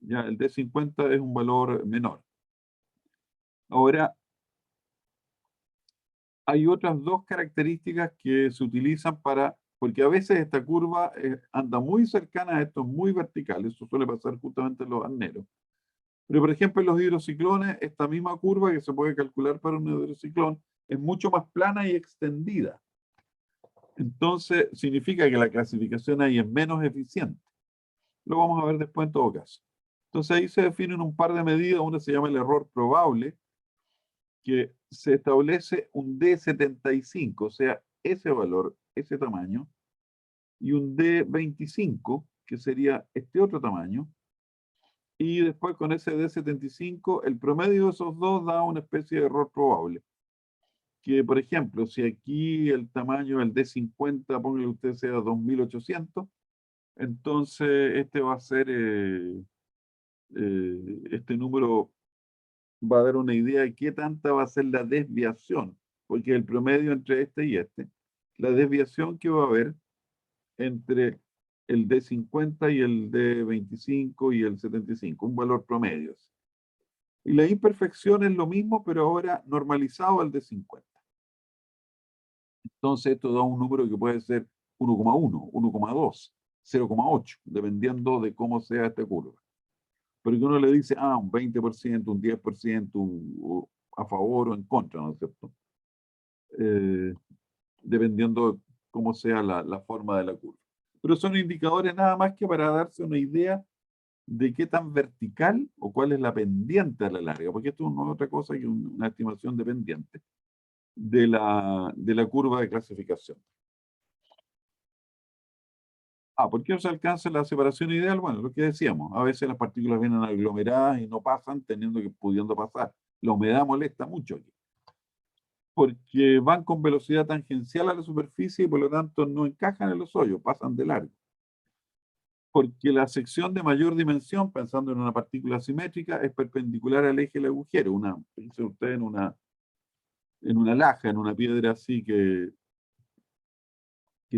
Ya el de 50 es un valor menor. Ahora, hay otras dos características que se utilizan para, porque a veces esta curva anda muy cercana a estos muy verticales, eso suele pasar justamente en los arneros. Pero por ejemplo en los hidrociclones, esta misma curva que se puede calcular para un hidrociclón es mucho más plana y extendida. Entonces significa que la clasificación ahí es menos eficiente. Lo vamos a ver después en todo caso. Entonces ahí se definen un par de medidas, una se llama el error probable, que se establece un D75, o sea, ese valor, ese tamaño, y un D25, que sería este otro tamaño, y después con ese D75, el promedio de esos dos da una especie de error probable. Que, por ejemplo, si aquí el tamaño del D50, póngale usted sea 2800, entonces este va a ser, este número va a dar una idea de qué tanta va a ser la desviación, porque el promedio entre este y este, la desviación que va a haber entre el D50 y el D25 y el 75, un valor promedio. Y la imperfección es lo mismo, pero ahora normalizado al D50. Entonces esto da un número que puede ser 1,1, 1,2, 0,8, dependiendo de cómo sea esta curva. Pero que uno le dice, un 20%, un 10%, a favor o en contra, ¿no es cierto? Dependiendo de cómo sea la forma de la curva. Pero son indicadores nada más que para darse una idea de qué tan vertical o cuál es la pendiente a la larga, porque esto no es otra cosa que una estimación de pendiente de la curva de clasificación. ¿Por qué no se alcanza la separación ideal? Bueno, lo que decíamos, a veces las partículas vienen aglomeradas y no pasan pudiendo pasar. La humedad molesta mucho aquí, porque van con velocidad tangencial a la superficie y por lo tanto no encajan en los hoyos, pasan de largo. Porque la sección de mayor dimensión, pensando en una partícula simétrica, es perpendicular al eje del agujero. Piense usted en una laja, en una piedra así que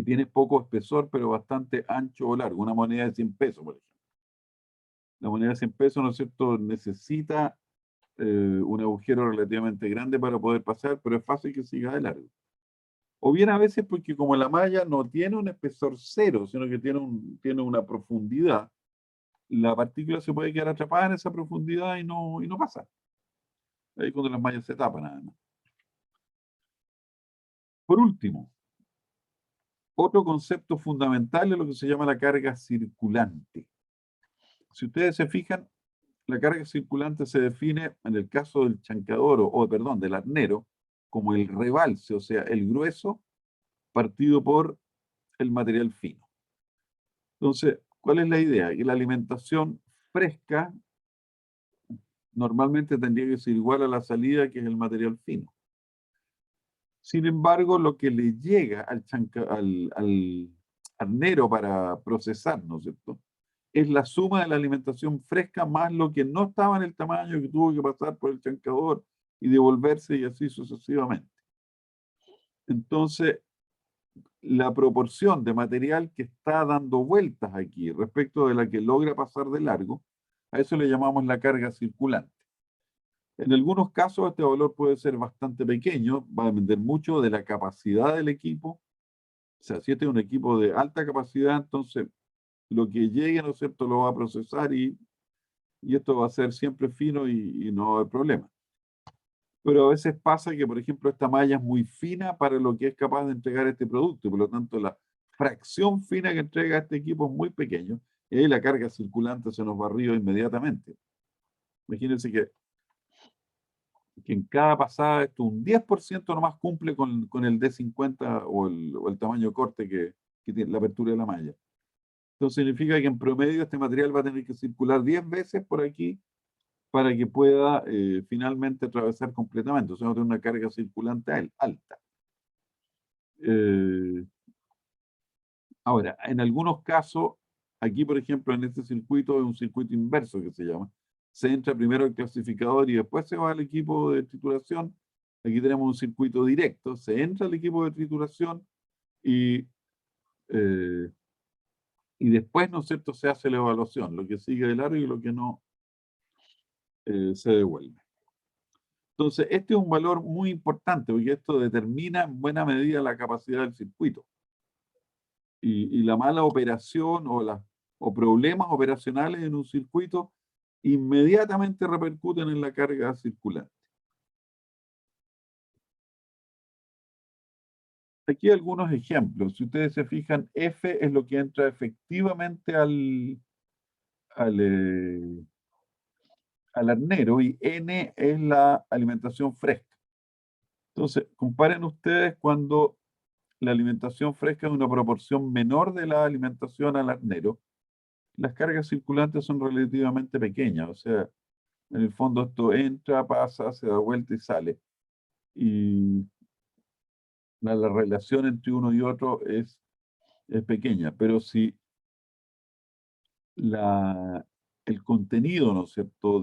tiene poco espesor, pero bastante ancho o largo. Una moneda de 100 pesos, por ejemplo. La moneda de 100 pesos, ¿no es cierto?, necesita un agujero relativamente grande para poder pasar, pero es fácil que siga de largo. O bien a veces porque como la malla no tiene un espesor cero, sino que tiene una profundidad, la partícula se puede quedar atrapada en esa profundidad y no pasa. Ahí cuando las mallas se tapan nada más. Por último, otro concepto fundamental es lo que se llama la carga circulante. Si ustedes se fijan, la carga circulante se define en el caso del chancador, del arnero, como el rebalse, o sea, el grueso partido por el material fino. Entonces, ¿cuál es la idea? Que la alimentación fresca normalmente tendría que ser igual a la salida, que es el material fino. Sin embargo, lo que le llega al arnero para procesar, ¿no es cierto?, es la suma de la alimentación fresca más lo que no estaba en el tamaño que tuvo que pasar por el chancador y devolverse y así sucesivamente. Entonces, la proporción de material que está dando vueltas aquí respecto de la que logra pasar de largo, a eso le llamamos la carga circulante. En algunos casos este valor puede ser bastante pequeño, va a depender mucho de la capacidad del equipo. O sea, si este es un equipo de alta capacidad, entonces lo que llegue, ¿no es cierto?, lo va a procesar y esto va a ser siempre fino y no va a haber problema. Pero a veces pasa que, por ejemplo, esta malla es muy fina para lo que es capaz de entregar este producto, y por lo tanto la fracción fina que entrega este equipo es muy pequeño, y ahí la carga circulante se nos va arriba inmediatamente. Imagínense que en cada pasada esto un 10% nomás cumple con el D50 o el tamaño de corte que tiene la apertura de la malla. Entonces significa que en promedio este material va a tener que circular 10 veces por aquí para que pueda finalmente atravesar completamente. O sea, no tiene una carga circulante alta. Ahora, en algunos casos, aquí por ejemplo en este circuito es un circuito inverso que se llama. Se entra primero al clasificador y después se va al equipo de trituración. Aquí tenemos un circuito directo, se entra al equipo de trituración y después, ¿no es cierto?, se hace la evaluación, lo que sigue de largo y lo que no se devuelve. Entonces, este es un valor muy importante, porque esto determina en buena medida la capacidad del circuito. Y la mala operación o problemas operacionales en un circuito inmediatamente repercuten en la carga circulante. Aquí algunos ejemplos. Si ustedes se fijan, F es lo que entra efectivamente al arnero y N es la alimentación fresca. Entonces, comparen ustedes cuando la alimentación fresca es una proporción menor de la alimentación al arnero, las cargas circulantes son relativamente pequeñas. O sea, en el fondo esto entra, pasa, se da vuelta y sale. Y la relación entre uno y otro es pequeña. Pero si el contenido, ¿no es cierto?,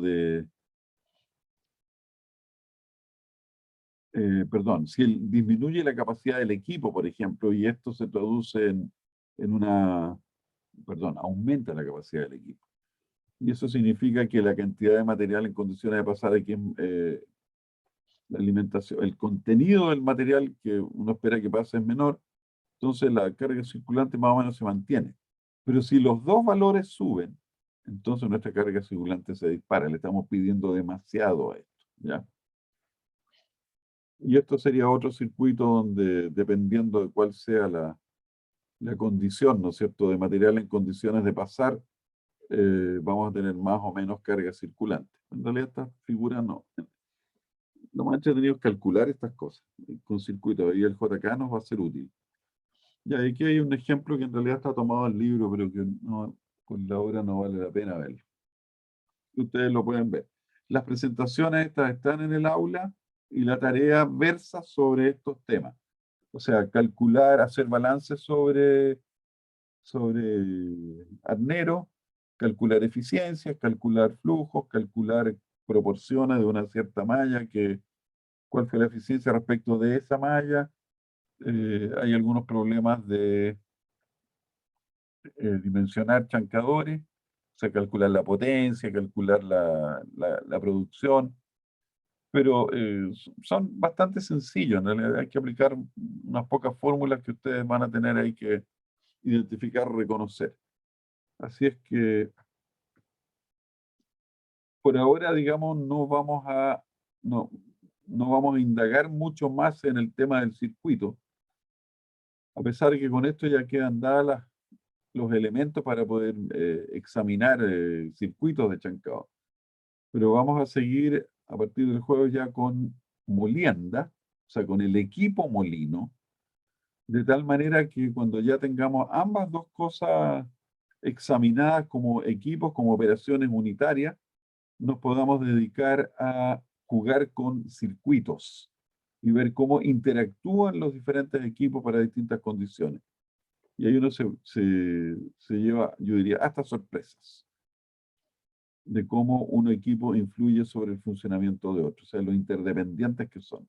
perdón, si disminuye la capacidad del equipo, por ejemplo, y esto se traduce aumenta la capacidad del equipo. Y eso significa que la cantidad de material en condiciones de pasar aquí, la alimentación, el contenido del material que uno espera que pase es menor, entonces la carga circulante más o menos se mantiene. Pero si los dos valores suben, entonces nuestra carga circulante se dispara, le estamos pidiendo demasiado a esto, ¿ya? Y esto sería otro circuito donde, dependiendo de cuál sea la condición, ¿no es cierto?, de material en condiciones de pasar, vamos a tener más o menos carga circulante. En realidad estas figuras no. Lo más entretenido es calcular estas cosas con circuitos, y el JK nos va a ser útil. Ya, aquí hay un ejemplo que en realidad está tomado del libro, pero que con la obra no vale la pena verlo. Ustedes lo pueden ver. Las presentaciones estas están en el aula y la tarea versa sobre estos temas. O sea, calcular, hacer balances sobre arnero, calcular eficiencias, calcular flujos, calcular proporciones de una cierta malla, cuál fue la eficiencia respecto de esa malla. Hay algunos problemas de dimensionar chancadores, o sea, calcular la potencia, calcular la producción, pero son bastante sencillos. En realidad hay que aplicar unas pocas fórmulas que ustedes van a tener ahí que identificar, reconocer. Así es que por ahora, digamos, no, no vamos a indagar mucho más en el tema del circuito, a pesar de que con esto ya quedan dadas los elementos para poder examinar circuitos de chancado. Pero vamos a seguir a partir del jueves ya con molienda, o sea, con el equipo molino, de tal manera que cuando ya tengamos ambas dos cosas examinadas como equipos, como operaciones unitarias, nos podamos dedicar a jugar con circuitos y ver cómo interactúan los diferentes equipos para distintas condiciones. Y ahí uno se lleva, yo diría, hasta sorpresas de cómo un equipo influye sobre el funcionamiento de otro, o sea, lo interdependientes que son.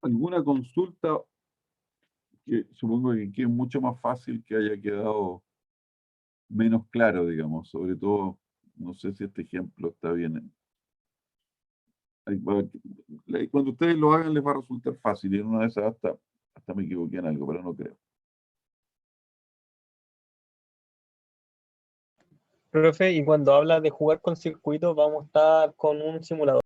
¿Alguna consulta que supongo que es mucho más fácil, que haya quedado menos claro, digamos? Sobre todo, no sé si este ejemplo está bien. Cuando ustedes lo hagan les va a resultar fácil, y en una de esas hasta me equivoqué en algo, pero no creo. Profe, y cuando habla de jugar con circuitos, vamos a estar con un simulador.